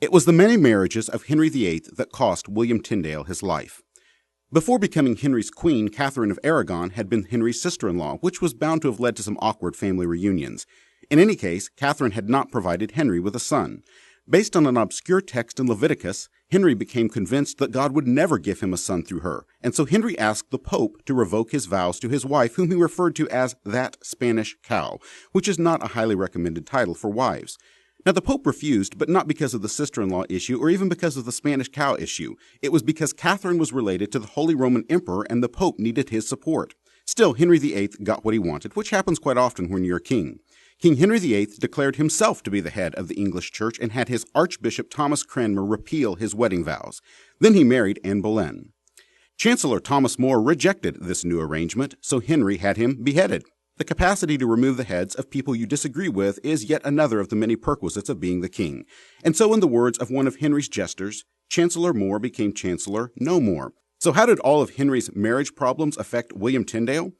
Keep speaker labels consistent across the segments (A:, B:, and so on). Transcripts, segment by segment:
A: It was the many marriages of Henry VIII that cost William Tyndale his life. Before becoming Henry's queen, Catherine of Aragon had been Henry's sister-in-law, which was bound to have led to some awkward family reunions. In any case, Catherine had not provided Henry with a son. Based on an obscure text in Leviticus, Henry became convinced that God would never give him a son through her, and so Henry asked the Pope to revoke his vows to his wife, whom he referred to as that Spanish cow, which is not a highly recommended title for wives. Now, the Pope refused, but not because of the sister-in-law issue or even because of the Spanish cow issue. It was because Catherine was related to the Holy Roman Emperor and the Pope needed his support. Still, Henry VIII got what he wanted, which happens quite often when you're a king. King Henry VIII declared himself to be the head of the English Church and had his Archbishop Thomas Cranmer repeal his wedding vows. Then he married Anne Boleyn. Chancellor Thomas More rejected this new arrangement, so Henry had him beheaded. The capacity to remove the heads of people you disagree with is yet another of the many perquisites of being the king. And so in the words of one of Henry's jesters, Chancellor More became Chancellor no more. So how did all of Henry's marriage problems affect William Tyndale?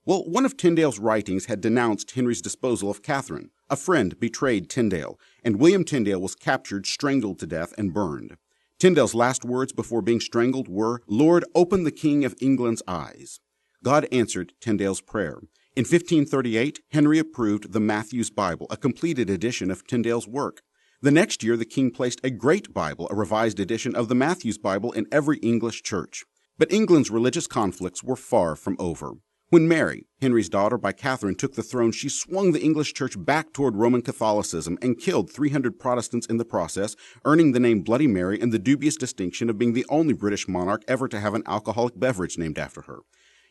A: Well, one of Tyndale's writings had denounced Henry's disposal of Catherine. A friend betrayed Tyndale, and William Tyndale was captured, strangled to death, and burned. Tyndale's last words before being strangled were, "Lord, open the King of England's eyes." God answered Tyndale's prayer. In 1538, Henry approved the Matthew's Bible, a completed edition of Tyndale's work. The next year, the king placed a Great Bible, a revised edition of the Matthew's Bible, in every English church. But England's religious conflicts were far from over. When Mary, Henry's daughter by Catherine, took the throne, she swung the English church back toward Roman Catholicism and killed 300 Protestants in the process, earning the name Bloody Mary and the dubious distinction of being the only British monarch ever to have an alcoholic beverage named after her.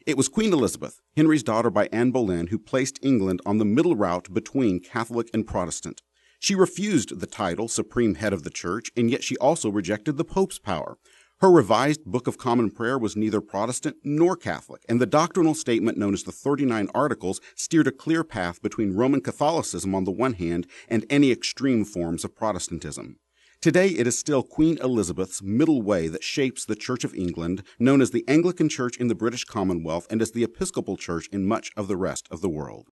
A: It was Queen Elizabeth, Henry's daughter by Anne Boleyn, who placed England on the middle route between Catholic and Protestant. She refused the title Supreme Head of the Church, and yet she also rejected the Pope's power. Her revised Book of Common Prayer was neither Protestant nor Catholic, and the doctrinal statement known as the 39 Articles steered a clear path between Roman Catholicism on the one hand and any extreme forms of Protestantism. Today, it is still Queen Elizabeth's middle way that shapes the Church of England, known as the Anglican Church in the British Commonwealth and as the Episcopal Church in much of the rest of the world.